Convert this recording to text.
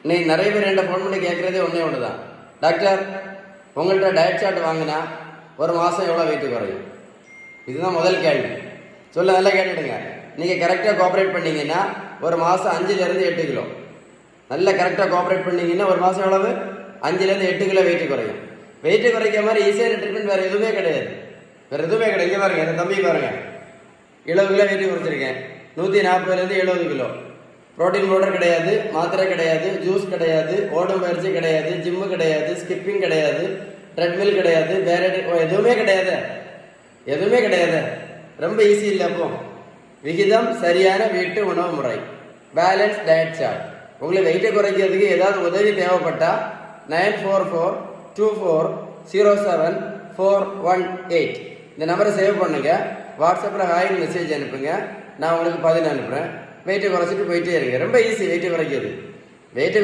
நீ நிறைய பேர் என்கிட்ட ஃபோன் பண்ணி கேட்குறதே ஒன்றே ஒன்று தான். டாக்டர், உங்கள்கிட்ட டயட் சார்ட் வாங்கினா ஒரு மாதம் எவ்வளோ வெயிட் குறையும்? இதுதான் முதல் கேள்வி. சொல்ல நல்லா கேட்டுடுங்க. நீங்கள் கரெக்டாக கோஆப்ரேட் பண்ணிங்கன்னா ஒரு மாதம் 5லேருந்து 8 கிலோ. நல்லா கரெக்டாக கோஆப்ரேட் பண்ணிங்கன்னா ஒரு மாதம் எவ்வளவு? 5லேருந்து 8 கிலோ வெயிட் குறையும். வெயிட் குறைக்கிற மாதிரி ஈஸியான ட்ரீட்மெண்ட் வேறு எதுவுமே கிடையாது. வேறு எதுவுமே கிடையாது. இங்கே பாருங்கள், என் தம்பி பாருங்கள், 70 கிலோ வெயிட் குறைச்சிருக்கேன். 140லேருந்து 70 கிலோ. ப்ரோட்டீன் பவுடர் கிடையாது, மாத்திரை கிடையாது, ஜூஸ் கிடையாது, ஓடும் பயிற்சி கிடையாது, ஜிம்மு கிடையாது, ஸ்கிப்பிங் கிடையாது, ட்ரெட்மில் கிடையாது, வேற எதுவுமே கிடையாது. எதுவுமே கிடையாது. ரொம்ப ஈஸி இல்லை. அப்போ விகிதம் சரியான வீட்டு உணவு முறை, பேலன்ஸ் டயட் சார்ட். உங்களுக்கு வெயிட்டை குறைக்கிறதுக்கு ஏதாவது உதவி தேவைப்பட்டா 9442407418 இந்த நம்பரை சேவ் பண்ணுங்க. வாட்ஸ்அப்பில் ஹாய் மெசேஜ் அனுப்புங்க. நான் உங்களுக்கு பதில் அனுப்புகிறேன். வெயிட்டை குறைச்சிட்டு போயிட்டே இருங்க. ரொம்ப ஈஸி வெயிட்டை குறைக்கிறது. வெயிட்டை